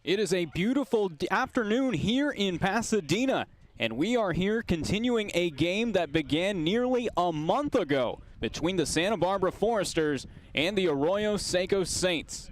It is a beautiful afternoon here in Pasadena, and we are here continuing a game that began nearly a month ago between the Santa Barbara Foresters and the Arroyo Seco Saints.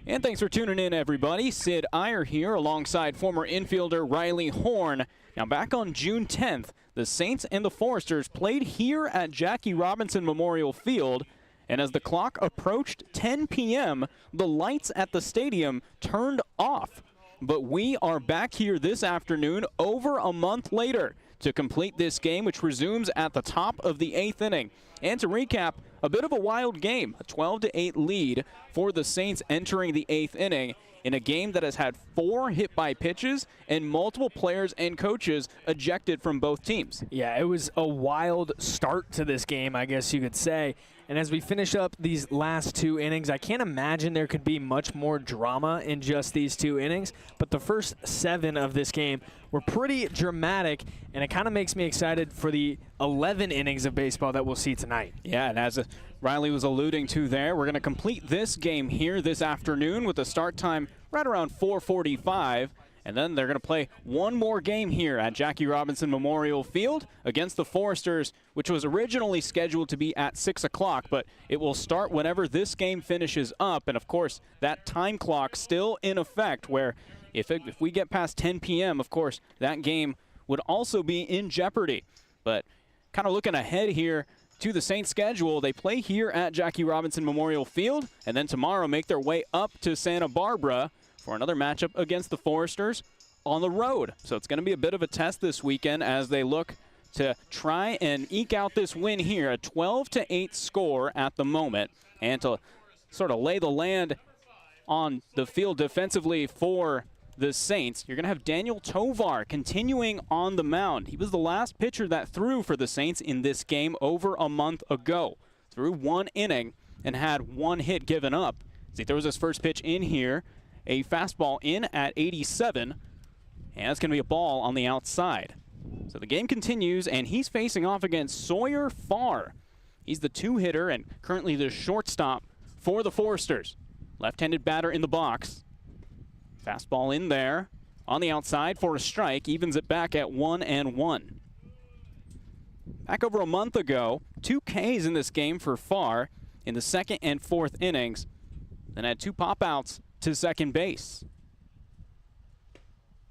And thanks for tuning in, everybody. Sid Iyer here alongside former infielder Riley Horn. Now, back on June 10th, the Saints and the Foresters played here at Jackie Robinson Memorial Field. And as the clock approached 10 p.m., the lights at the stadium turned off. But we are back here this afternoon over a month later to complete this game, which resumes at the top of the 8th inning. And to recap, a bit of a wild game, a 12-8 lead for the Saints entering the 8th inning in a game that has had 4 hit-by pitches and multiple players and coaches ejected from both teams. Yeah, it was a wild start to this game, I guess you could say. And as we finish up these last 2 innings, I can't imagine there could be much more drama in just these 2 innings. But the first 7 of this game were pretty dramatic, and it kind of makes me excited for the 11 innings of baseball that we'll see tonight. Yeah, and as Riley was alluding to there, we're going to complete this game here this afternoon with a start time right around 4:45. And then they're going to play one more game here at Jackie Robinson Memorial Field against the Foresters, which was originally scheduled to be at 6 o'clock, but it will start whenever this game finishes up. And, of course, that time clock still in effect where if we get past 10 p.m., of course, that game would also be in jeopardy. But kind of looking ahead here to the Saints schedule, they play here at Jackie Robinson Memorial Field, and then tomorrow make their way up to Santa Barbara for another matchup against the Foresters on the road. So it's going to be a bit of a test this weekend as they look to try and eke out this win here, a 12-8 score at the moment, and to sort of lay the land on the field defensively for the Saints. You're going to have Daniel Tovar continuing on the mound. He was the last pitcher that threw for the Saints in this game over a month ago. Threw 1 inning and had 1 hit given up. As he throws his first pitch in here, a fastball in at 87, and it's going to be a ball on the outside. So the game continues, and he's facing off against Sawyer Farr. He's the 2-hitter and currently the shortstop for the Foresters. Left-handed batter in the box. Fastball in there on the outside for a strike, evens it back at 1-1. Back over a month ago, 2 Ks in this game for Farr in the 2nd and 4th innings, then had 2 pop-outs to second base.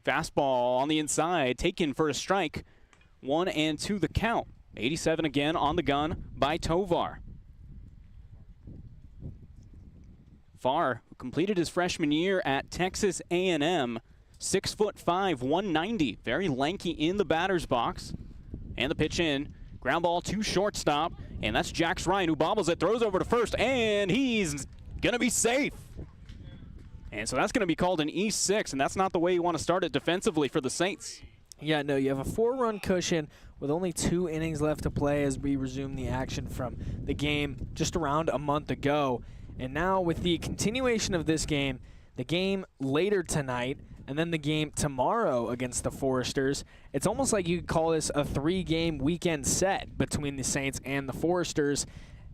Fastball on the inside, taken for a strike. 1-2 the count. 87 again on the gun by Tovar. Farr completed his freshman year at Texas A&M. 6'5", 190. Very lanky in the batter's box. And the pitch in. Ground ball to shortstop. And that's Jax Ryan who bobbles it, throws over to first, and he's going to be safe. And so that's going to be called an E6, and that's not the way you want to start it defensively for the Saints. Yeah, no, you have a 4-run cushion with only 2 innings left to play as we resume the action from the game just around a month ago. And now with the continuation of this game, the game later tonight, and then the game tomorrow against the Foresters, it's almost like you could call this a 3-game weekend set between the Saints and the Foresters.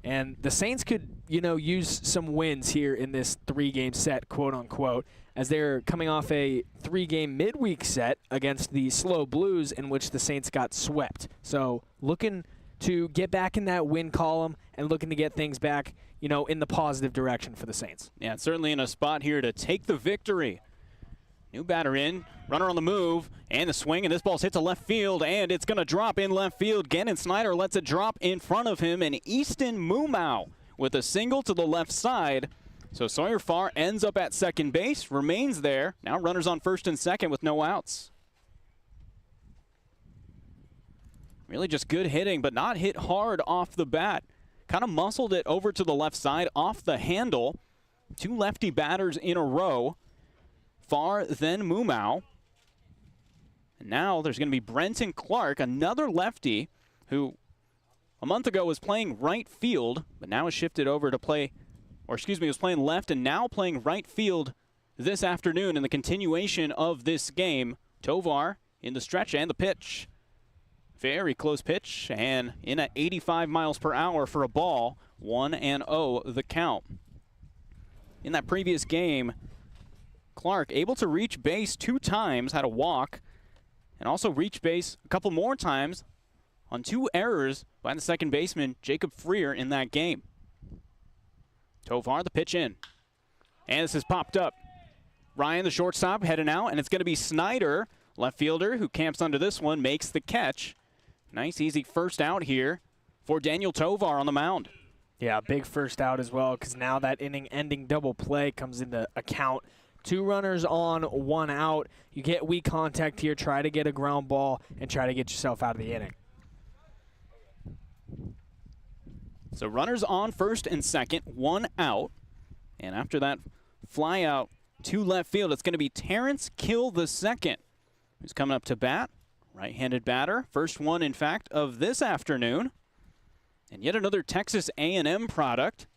And the Saints could, use some wins here in this 3-game set, quote-unquote, as they're coming off a 3-game midweek set against the Slow Blues in which the Saints got swept. So looking to get back in that win column and looking to get things back, in the positive direction for the Saints. Yeah, certainly in a spot here to take the victory. New batter in, runner on the move, and the swing, and this ball's hit to left field, and it's going to drop in left field. Gannon Snyder lets it drop in front of him, and Easton Mumau with a single to the left side. So Sawyer Farr ends up at second base, remains there. Now runners on first and second with no outs. Really just good hitting, but not hit hard off the bat. Kind of muscled it over to the left side off the handle. 2 lefty batters in a row. Farr, then Mumau. And now there's going to be Brenton Clark, another lefty who a month ago was playing right field, but now has shifted over to play, was playing left and now playing right field this afternoon in the continuation of this game. Tovar in the stretch and the pitch. Very close pitch and in at 85 miles per hour for a ball. 1-0 the count. In that previous game, Clark able to reach base 2 times, had a walk, and also reach base a couple more times on 2 errors by the second baseman, Jacob Freer, in that game. Tovar, the pitch in. And this has popped up. Ryan, the shortstop, heading out, and it's going to be Snyder, left fielder, who camps under this one, makes the catch. Nice, easy first out here for Daniel Tovar on the mound. Yeah, big first out as well, because now that inning-ending double play comes into account. 2 runners on, 1 out. You get weak contact here, try to get a ground ball, and try to get yourself out of the inning. So runners on first and second, 1 out. And after that fly out to left field, it's going to be Terrence Kill the second, who's coming up to bat. Right-handed batter, first one, in fact, of this afternoon. And yet another Texas A&M product,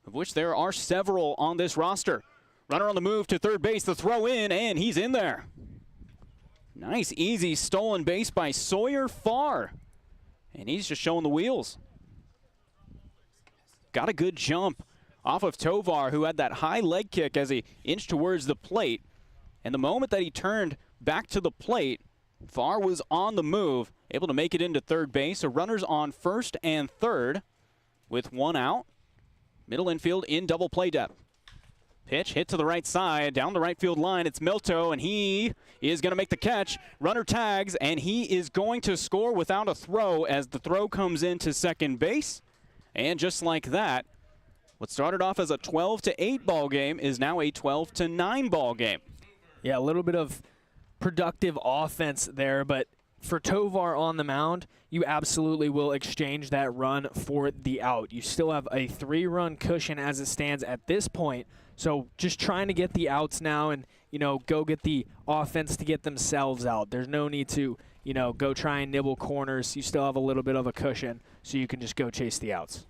of which there are several on this roster. Runner on the move to third base, the throw in, and he's in there. Nice, easy stolen base by Sawyer Farr. And he's just showing the wheels. Got a good jump off of Tovar, who had that high leg kick as he inched towards the plate. And the moment that he turned back to the plate, Farr was on the move, able to make it into third base. So runners on first and third with 1 out. Middle infield in double play depth. Pitch hit to the right side, down the right field line. It's Milto, and he is going to make the catch. Runner tags, and he is going to score without a throw as the throw comes into second base. And just like that, what started off as a 12-8 ball game is now a 12-9 ball game. Yeah, a little bit of productive offense there, but for Tovar on the mound, you absolutely will exchange that run for the out. You still have a 3-run cushion as it stands at this point, so just trying to get the outs now and, go get the offense to get themselves out. There's no need to, go try and nibble corners. You still have a little bit of a cushion, so you can just go chase the outs.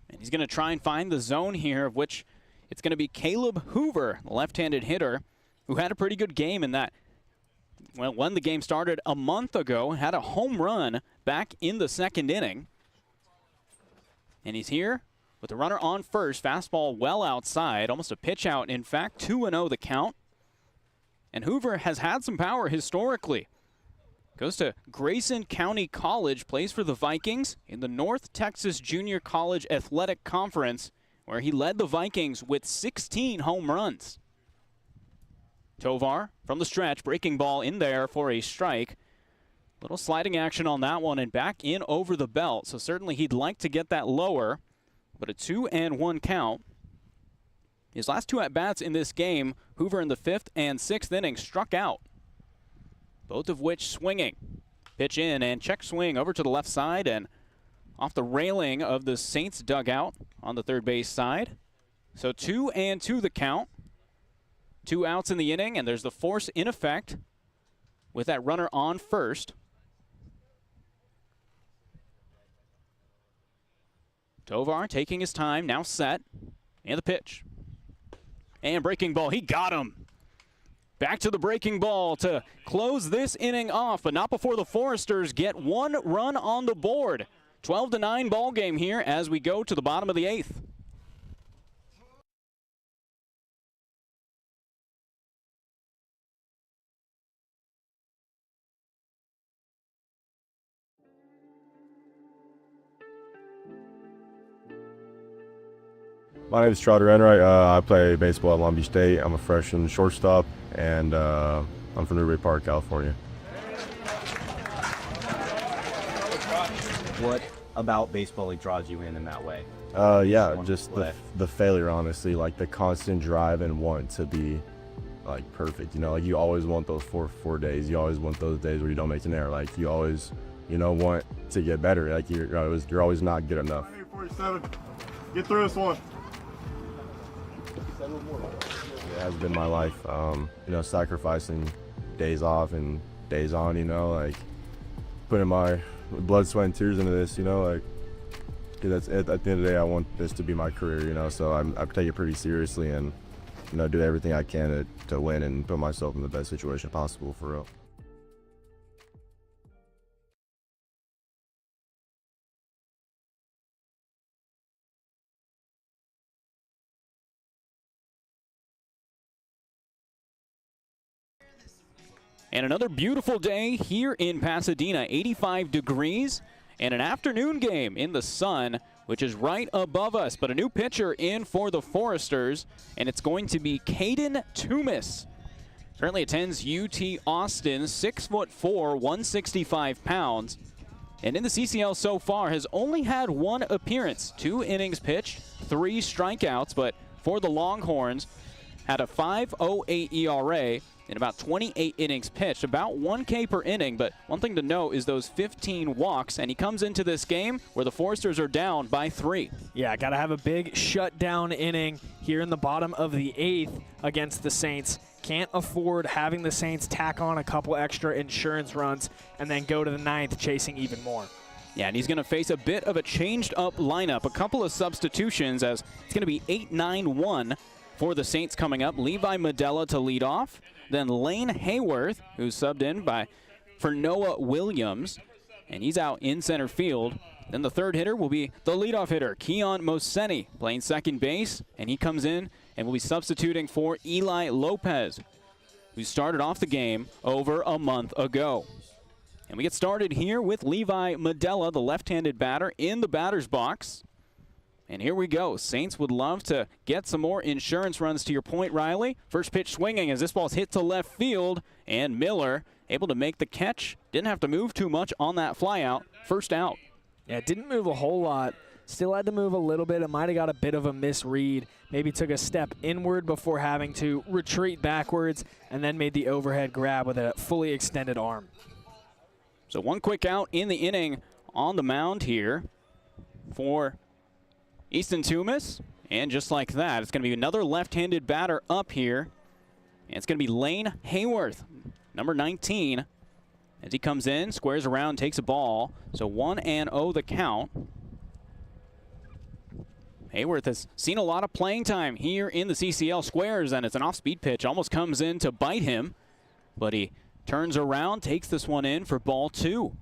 And he's going to try and find the zone here, of which it's going to be Caleb Hoover, the left-handed hitter, who had a pretty good game in that. Well, when the game started a month ago, had a home run back in the second inning. And he's here with the runner on first, fastball well outside, almost a pitch out. In fact, 2-0 the count. And Hoover has had some power historically. Goes to Grayson County College, plays for the Vikings in the North Texas Junior College Athletic Conference, where he led the Vikings with 16 home runs. Tovar from the stretch, breaking ball in there for a strike. Little sliding action on that one and back in over the belt. So certainly he'd like to get that lower, but a 2-1 count. His last 2 at-bats in this game, Hoover in the 5th and 6th innings struck out, both of which swinging. Pitch in and check swing over to the left side and off the railing of the Saints dugout on the third base side. So 2-2 the count. 2 outs in the inning, and there's the force in effect with that runner on first. Tovar taking his time, now set, and the pitch. And breaking ball, he got him. Back to the breaking ball to close this inning off, but not before the Foresters get 1 run on the board. 12-9 ball game here as we go to the bottom of the 8th. My name is Trotter Enright. I play baseball at Long Beach State. I'm a freshman shortstop, and I'm from Newbury Park, California. What about baseball draws you in that way? Yeah, just the failure, honestly, like the constant drive and want to be like perfect. Like you always want those four days. You always want those days where you don't make an error. Like you always, want to get better. Like you're always not good enough. 47. Get through this one. It has been my life, sacrificing days off and days on, like putting my blood, sweat, and tears into this, like, because at the end of the day, I want this to be my career, so I take it pretty seriously and, do everything I can to win and put myself in the best situation possible for real. And another beautiful day here in Pasadena, 85 degrees, and an afternoon game in the sun, which is right above us. But a new pitcher in for the Foresters, and it's going to be Caden Toomis. Currently attends UT Austin, 6'4", 165 pounds. And in the CCL so far has only had one appearance, 2 innings pitched, 3 strikeouts, but for the Longhorns, had a 5.08 ERA in about 28 innings pitched, about 1 K per inning. But one thing to note is those 15 walks, and he comes into this game where the Foresters are down by 3. Yeah, got to have a big shutdown inning here in the bottom of the 8th against the Saints. Can't afford having the Saints tack on a couple extra insurance runs and then go to the 9th chasing even more. Yeah, and he's going to face a bit of a changed-up lineup, a couple of substitutions, as it's going to be 8-9-1 for the Saints coming up. Levi Medella to lead off, then Lane Hayworth, who's subbed in for Noah Williams, and he's out in center field. Then the third hitter will be the leadoff hitter, Keon Moseni, playing second base, and he comes in and will be substituting for Eli Lopez, who started off the game over a month ago. And we get started here with Levi Medella, the left-handed batter, in the batter's box. And here we go. Saints would love to get some more insurance runs, to your point, Riley. First pitch swinging as this ball's hit to left field, and Miller able to make the catch. Didn't have to move too much on that flyout. First out. Yeah, it didn't move a whole lot. Still had to move a little bit. It might have got a bit of a misread. Maybe took a step inward before having to retreat backwards, and then made the overhead grab with a fully extended arm. So one quick out in the inning on the mound here for Easton Toomis. And just like that, it's going to be another left-handed batter up here. And it's going to be Lane Hayworth, number 19. As he comes in, squares around, takes a ball. So 1-0 the count. Hayworth has seen a lot of playing time here in the CCL. Squares, and it's an off-speed pitch. Almost comes in to bite him, but he turns around, takes this one in for ball 2.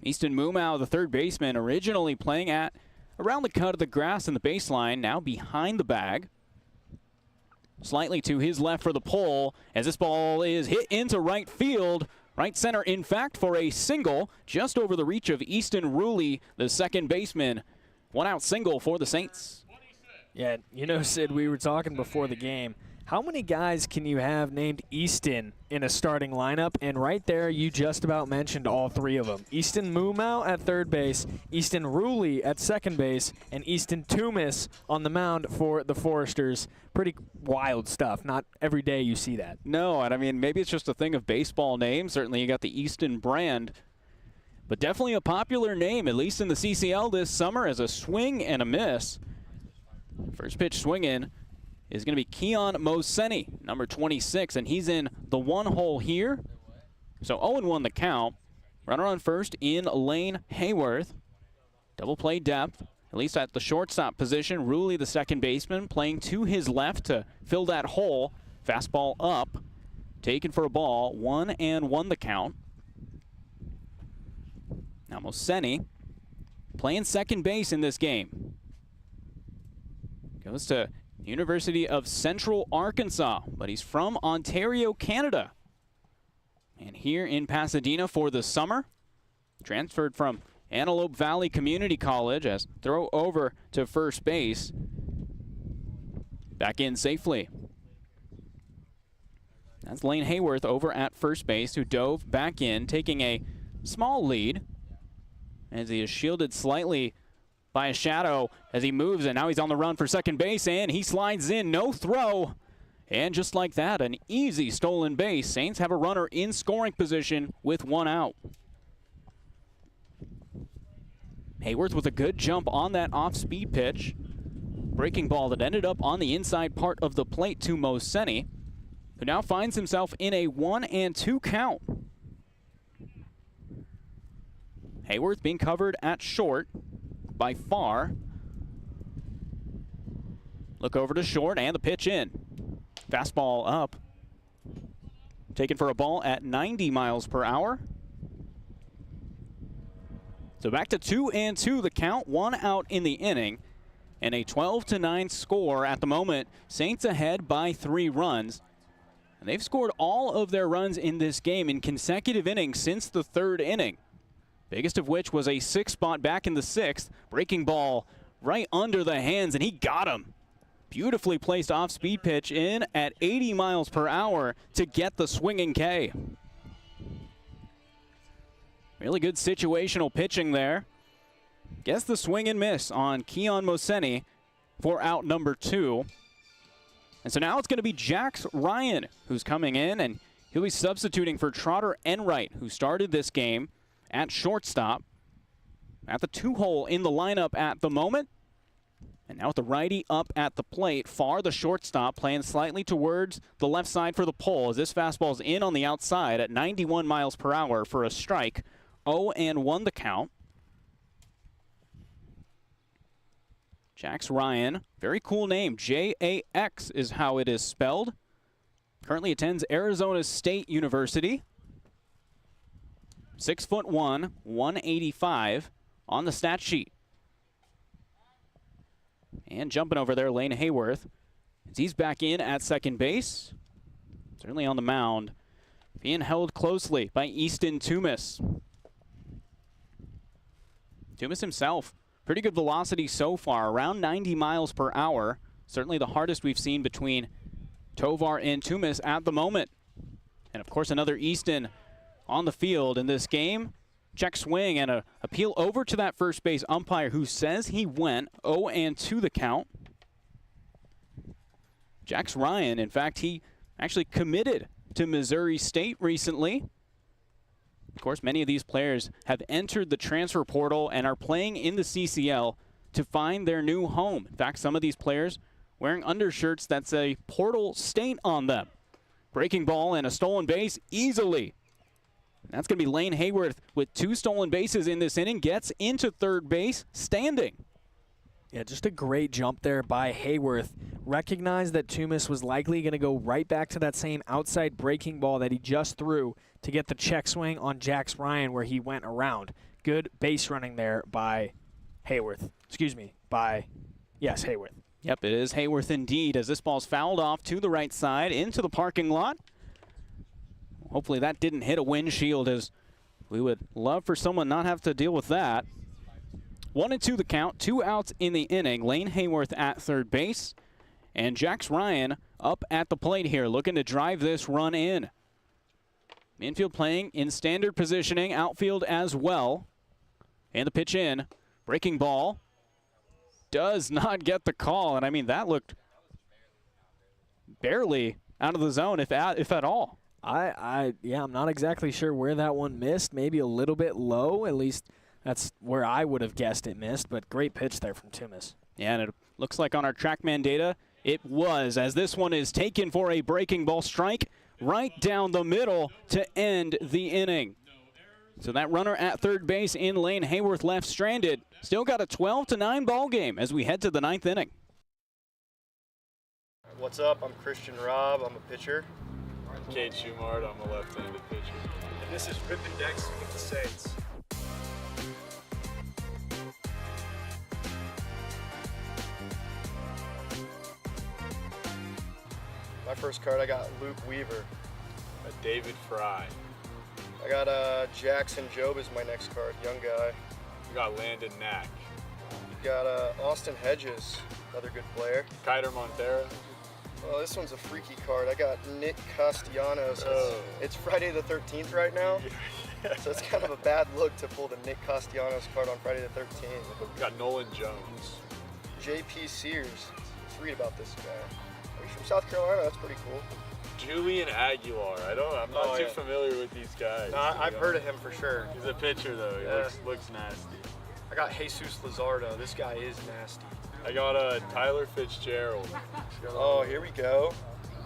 Easton Mumau, the third baseman, originally playing at around the cut of the grass in the baseline, now behind the bag. Slightly to his left for the pole, as this ball is hit into right field. Right center, in fact, for a single, just over the reach of Easton Ruley, the second baseman. 1-out single for the Saints. Yeah, you know, Sid, we were talking before the game. How many guys can you have named Easton in a starting lineup? And right there, you just about mentioned all 3 of them. Easton Mumau at third base, Easton Ruley at second base, and Easton Toomis on the mound for the Foresters. Pretty wild stuff. Not every day you see that. No, and I mean, maybe it's just a thing of baseball names. Certainly you got the Easton brand, but definitely a popular name, at least in the CCL this summer, as a swing and a miss. First pitch swinging is going to be Keon Moseni, number 26, and he's in the 1 hole here. So 0-1 the count. Runner on first in Lane Hayworth. Double play depth, at least at the shortstop position. Ruley, the second baseman, playing to his left to fill that hole. Fastball up, taken for a ball. 1-1 the count. Now Moseni playing second base in this game. Goes to University of Central Arkansas, but he's from Ontario, Canada. And here in Pasadena for the summer. Transferred from Antelope Valley Community College as throw over to first base. Back in safely. That's Lane Hayworth over at first base, who dove back in, taking a small lead as he is shielded slightly by a shadow as he moves, and now he's on the run for second base, and he slides in, no throw. And just like that, an easy stolen base. Saints have a runner in scoring position with 1 out. Hayworth with a good jump on that off-speed pitch. Breaking ball that ended up on the inside part of the plate to Moseni, who now finds himself in a 1-2 count. Hayworth being covered at short by far. Look over to short, and the pitch in. Fastball up. Taken for a ball at 90 miles per hour. So back to 2-2 the count, 1 out in the inning, and a 12-9 score at the moment. Saints ahead by 3 runs. And they've scored all of their runs in this game in consecutive innings since the 3rd inning. Biggest of which was a 6 spot back in the 6th. Breaking ball right under the hands, and he got him. Beautifully placed off-speed pitch in at 80 miles per hour to get the swinging K. Really good situational pitching there. Gets the swing and miss on Keon Moseni for out number 2. And so now it's going to be Jax Ryan who's coming in, and he'll be substituting for Trotter Enright, who started this game at shortstop, at the 2-hole in the lineup at the moment. And now with the righty up at the plate, Farr, the shortstop, playing slightly towards the left side for the pole as this fastball's in on the outside at 91 miles per hour for a strike. 0-1 the count. Jax Ryan, very cool name. J-A-X is how it is spelled. Currently attends Arizona State University. 6'1", 185 on the stat sheet. And jumping over there, Lane Hayworth, as he's back in at second base. Certainly on the mound, being held closely by Easton Toomis. Toomis himself, pretty good velocity so far, around 90 miles per hour. Certainly the hardest we've seen between Tovar and Toomis at the moment. And of course another Easton on the field in this game. Check swing and a appeal over to that first base umpire who says he went. 0-2 the count. Jax Ryan, in fact, he actually committed to Missouri State recently. Of course, many of these players have entered the transfer portal and are playing in the CCL to find their new home. In fact, some of these players wearing undershirts that say portal state on them. Breaking ball and a stolen base easily. And that's going to be Lane Hayworth with 2 stolen bases in this inning. Gets into third base, standing. Yeah, just a great jump there by Hayworth. Recognized that Toomis was likely going to go right back to that same outside breaking ball that he just threw to get the check swing on Jax Ryan where he went around. Good base running there by Hayworth. Excuse me, yes, Hayworth. Yep, it is Hayworth indeed, as this ball's fouled off to the right side into the parking lot. Hopefully that didn't hit a windshield, as we would love for someone not have to deal with that. 1-2 the count, 2 outs in the inning. Lane Hayworth at third base, and Jax Ryan up at the plate here, looking to drive this run in. Infield playing in standard positioning, outfield as well. And the pitch in, breaking ball, does not get the call, and I mean that looked barely out of the zone, if at all. Yeah, I'm not exactly sure where that one missed. Maybe a little bit low. At least that's where I would have guessed it missed. But great pitch there from Toomis. Yeah, and it looks like on our TrackMan data, it was, as this one is taken for a breaking ball strike right down the middle to end the inning. So that runner at third base in Lane Hayworth left stranded. Still got a 12-9 ball game as we head to the 9th inning. What's up? I'm Christian Robb. I'm a pitcher. Cade Schumard, I'm a left-handed pitcher. And this is Rippin' Dex with the Saints. My first card, I got Luke Weaver. David Fry. I got Jackson Job as my next card, young guy. We got Landon Knack. Got Austin Hedges, another good player. Kiter Montero. Well, this one's a freaky card. I got Nick Castellanos. It's Friday the 13th right now, so it's kind of a bad look to pull the Nick Castellanos card on Friday the 13th. We got Nolan Jones. J.P. Sears. Let's read about this guy. He's from South Carolina. That's pretty cool. Julian Aguilar. I'm not too familiar with these guys. No, I've heard of him for sure. He's a pitcher though. He looks nasty. I got Jesus Luzardo. This guy is nasty. I got Tyler Fitzgerald. Oh, here we go.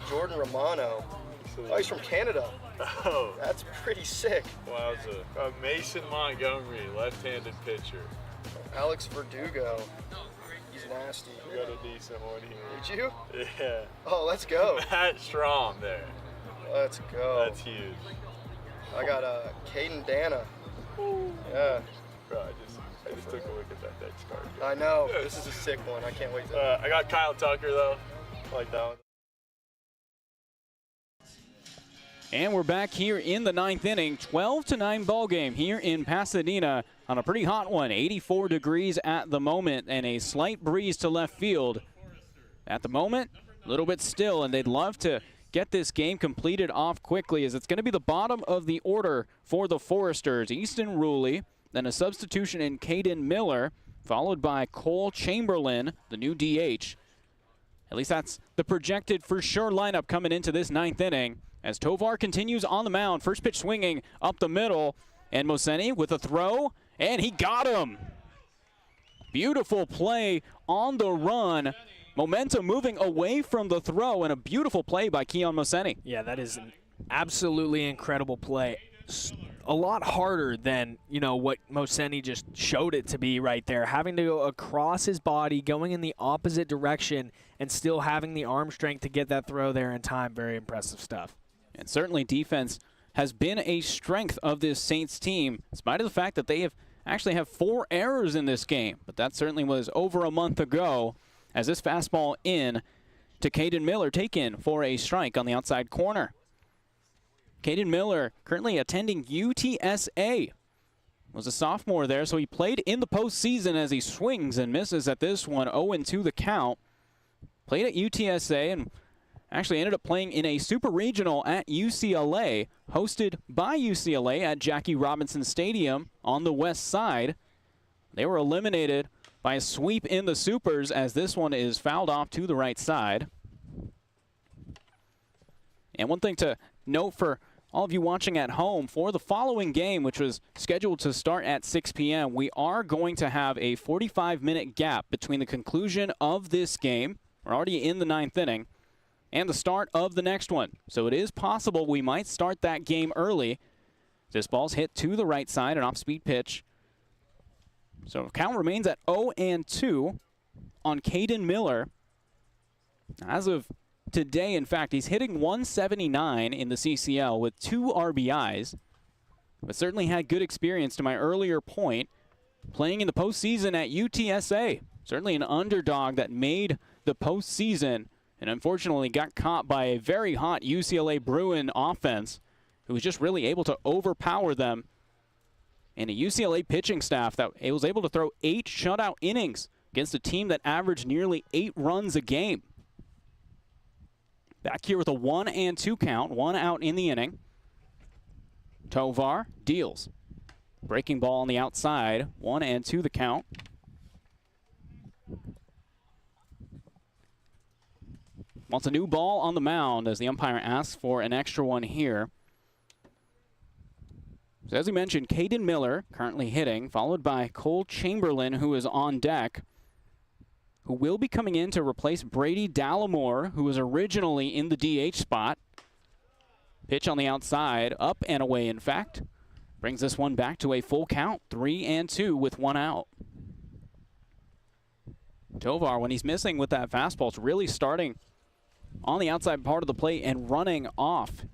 Jordan Romano. Oh, he's from Canada. Oh. That's pretty sick. Wowza. Mason Montgomery, left-handed pitcher. Alex Verdugo. He's nasty. We got a decent one here. Did you? Yeah. Oh, let's go. Matt Strom there. Let's go. That's huge. I got Caden Dana. Yeah. Bro, I just took a look at that next card. I know. This is a sick one. I can't wait to. I got Kyle Tucker though. I like that one. And we're back here in the 9th inning, 12-9 ball game here in Pasadena on a pretty hot one, 84 degrees at the moment and a slight breeze to left field. At the moment, a little bit still, and they'd love to get this game completed off quickly as it's going to be the bottom of the order for the Foresters. Easton Ruley, then a substitution in Caden Miller, followed by Cole Chamberlain, the new DH. At least that's the projected for sure lineup coming into this 9th inning. As Tovar continues on the mound, first pitch swinging up the middle, and Moseni with a throw, and he got him. Beautiful play on the run. Momentum moving away from the throw, and a beautiful play by Keon Moseni. Yeah, that is an absolutely incredible play. A lot harder than, you know, what Moseni just showed it to be right there. Having to go across his body, going in the opposite direction, and still having the arm strength to get that throw there in time. Very impressive stuff. And certainly defense has been a strength of this Saints team, in spite of the fact that they actually have 4 errors in this game. But that certainly was over a month ago, as this fastball in to Caden Miller taken for a strike on the outside corner. Caden Miller currently attending UTSA. Was a sophomore there, so he played in the postseason as he swings and misses at this one, 0-2 the count. Played at UTSA and actually ended up playing in a super regional at UCLA, hosted by UCLA at Jackie Robinson Stadium on the west side. They were eliminated by a sweep in the supers as this one is fouled off to the right side. And one thing to note for all of you watching at home, for the following game, which was scheduled to start at 6 p.m., we are going to have a 45-minute gap between the conclusion of this game, we're already in the 9th inning, and the start of the next one. So it is possible we might start that game early. This ball's hit to the right side, an off-speed pitch. So count remains at 0-2 on Caden Miller. As of today, in fact, he's hitting 179 in the CCL with 2 RBIs, but certainly had good experience to my earlier point, playing in the postseason at UTSA. Certainly an underdog that made the postseason and unfortunately got caught by a very hot UCLA Bruin offense who was just really able to overpower them, and a UCLA pitching staff that was able to throw 8 shutout innings against a team that averaged nearly 8 runs a game. Back here with a 1-2 count, 1 out in the inning. Tovar deals. Breaking ball on the outside, 1-2 the count. Wants a new ball on the mound as the umpire asks for an extra one here. So as we mentioned, Caden Miller currently hitting, followed by Cole Chamberlain, who is on deck, who will be coming in to replace Brady Dallimore, who was originally in the DH spot. Pitch on the outside, up and away, in fact. Brings this one back to a full count, 3-2 with 1 out. Tovar, when he's missing with that fastball, is really starting on the outside part of the plate and running off.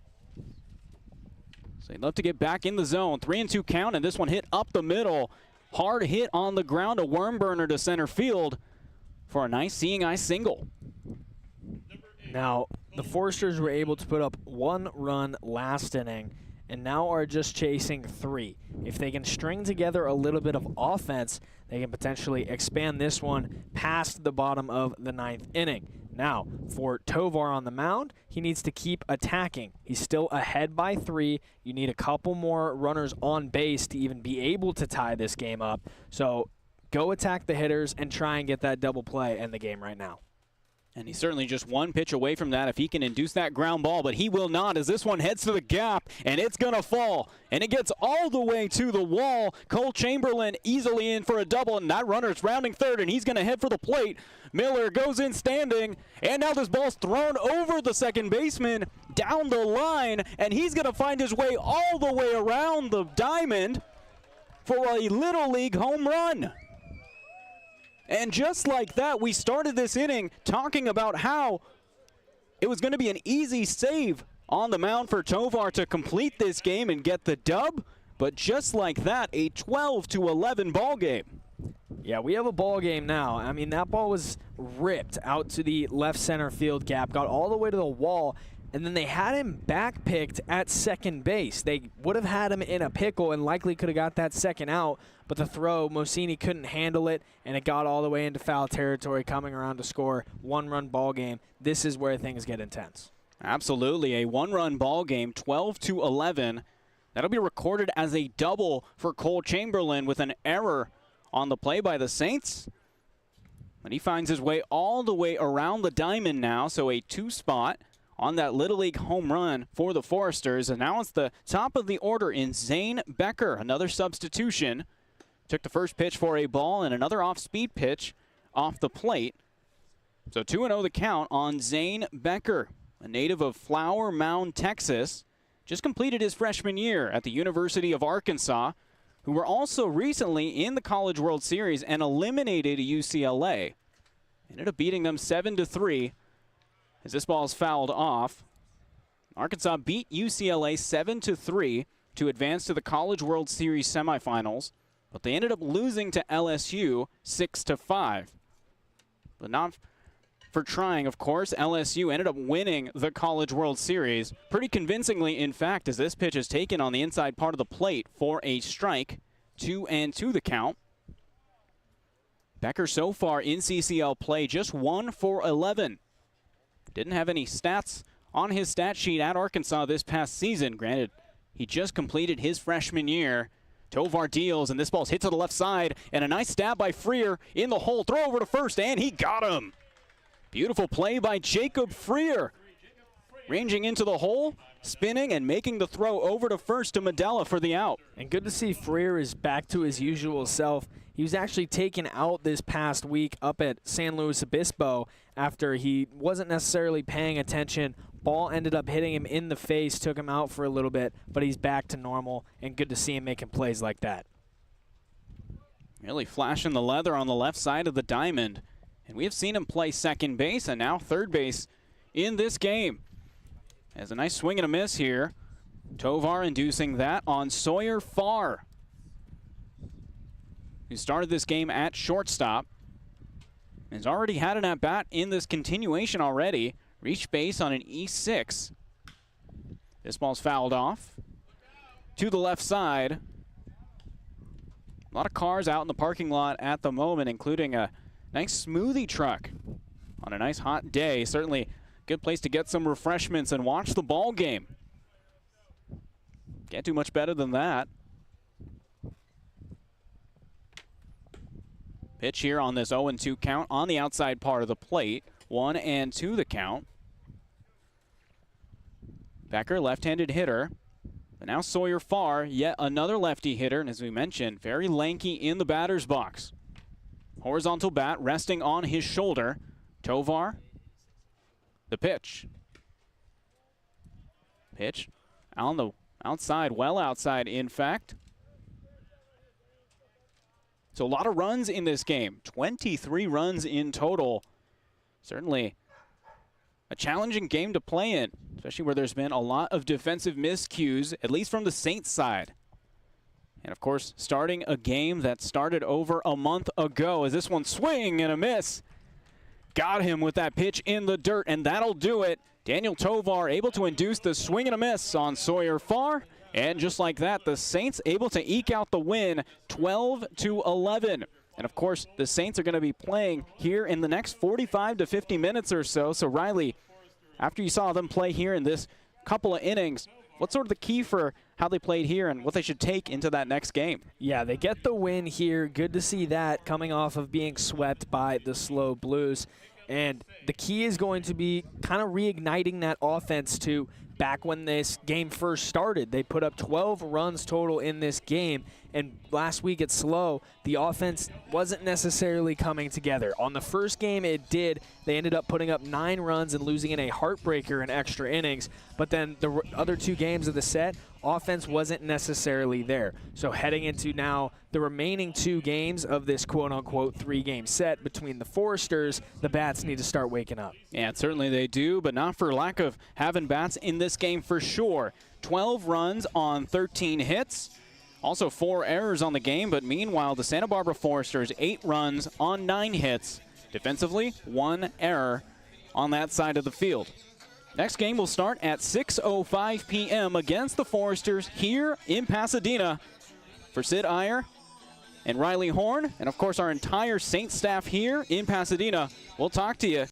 So he'd love to get back in the zone. 3-2 count, and this one hit up the middle. Hard hit on the ground, a worm burner to center field for a nice seeing eye single. Now, the Foresters were able to put up 1 run last inning and now are just chasing 3. If they can string together a little bit of offense, they can potentially expand this one past the bottom of the 9th inning. Now, for Tovar on the mound, he needs to keep attacking. He's still ahead by 3. You need a couple more runners on base to even be able to tie this game up. So go attack the hitters and try and get that double play in the game right now. And he's certainly just 1 pitch away from that if he can induce that ground ball, but he will not as this one heads to the gap, and it's going to fall. And it gets all the way to the wall. Cole Chamberlain easily in for a double, and that runner's rounding third, and he's going to head for the plate. Miller goes in standing, and now this ball's thrown over the second baseman down the line, and he's going to find his way all the way around the diamond for a Little League home run. And just like that, we started this inning talking about how it was going to be an easy save on the mound for Tovar to complete this game and get the dub. But just like that, a 12-11 ball game. Yeah, we have a ball game now. I mean, that ball was ripped out to the left center field gap, got all the way to the wall, and then they had him back picked at second base. They would have had him in a pickle and likely could have got that second out, but the throw, Mosini couldn't handle it, and it got all the way into foul territory, coming around to score. One-run ball game. This is where things get intense. Absolutely, a one-run ball game, 12-11. That'll be recorded as a double for Cole Chamberlain with an error on the play by the Saints. And he finds his way all the way around the diamond now, so a 2-spot on that Little League home run for the Foresters. And now it's the top of the order in Zane Becker, another substitution. Took the first pitch for a ball and another off-speed pitch off the plate. So 2-0 the count on Zane Becker, a native of Flower Mound, Texas. Just completed his freshman year at the University of Arkansas, who were also recently in the College World Series and eliminated UCLA. Ended up beating them 7-3 as this ball is fouled off. Arkansas beat UCLA 7-3 to advance to the College World Series semifinals, but they ended up losing to LSU 6-5. But not for trying, of course. LSU ended up winning the College World Series pretty convincingly, in fact, as this pitch is taken on the inside part of the plate for a strike. 2-2 the count. Becker so far in CCL play just 1 for 11. Didn't have any stats on his stat sheet at Arkansas this past season. Granted, he just completed his freshman year. Tovar deals, and this ball's hit to the left side, and a nice stab by Freer in the hole. Throw over to first, and he got him. Beautiful play by Jacob Freer. Ranging into the hole, spinning, and making the throw over to first to Medella for the out. And good to see Freer is back to his usual self. He was actually taken out this past week up at San Luis Obispo after he wasn't necessarily paying attention. Ball ended up hitting him in the face, took him out for a little bit, but he's back to normal, and good to see him making plays like that. Really flashing the leather on the left side of the diamond. And we have seen him play second base and now third base in this game. Has a nice swing and a miss here. Tovar inducing that on Sawyer Farr, who started this game at shortstop. Has already had an at-bat in this continuation already. Reached base on an E6. This ball's fouled off to the left side. A lot of cars out in the parking lot at the moment, including a nice smoothie truck on a nice hot day. Certainly a good place to get some refreshments and watch the ball game. Can't do much better than that. Pitch here on this 0-2 count on the outside part of the plate. 1-2 the count. Becker, left-handed hitter. But now Sawyer Farr, yet another lefty hitter. And as we mentioned, very lanky in the batter's box. Horizontal bat resting on his shoulder. Tovar, the pitch. Pitch on the outside, well outside, in fact. So a lot of runs in this game, 23 runs in total. Certainly a challenging game to play in, especially where there's been a lot of defensive miscues, at least from the Saints side. And of course, starting a game that started over a month ago as this one swing and a miss. Got him with that pitch in the dirt, and that'll do it. Daniel Tovar able to induce the swing and a miss on Sawyer Farr. And just like that, the Saints able to eke out the win, 12-11. And of course, the Saints are going to be playing here in the next 45 to 50 minutes or so. So Riley, after you saw them play here in this couple of innings, what's sort of the key for how they played here and what they should take into that next game? Yeah, they get the win here. Good to see that coming off of being swept by the Slow Blues. And the key is going to be kind of reigniting that offense to back when this game first started. They put up 12 runs total in this game, and last week at Slow, the offense wasn't necessarily coming together. On the first game, it did. They ended up putting up 9 runs and losing in a heartbreaker in extra innings, but then the other 2 games of the set, offense wasn't necessarily there. So heading into now the remaining 2 games of this quote-unquote 3-game set between the Foresters, the bats need to start waking up. Yeah, certainly they do, but not for lack of having bats in this game for sure. 12 runs on 13 hits. Also 4 errors on the game, but meanwhile, the Santa Barbara Foresters, 8 runs on 9 hits. Defensively, 1 error on that side of the field. Next game will start at 6:05 p.m. against the Foresters here in Pasadena. For Sid Iyer and Riley Horn, and of course our entire Saints staff here in Pasadena, we'll talk to you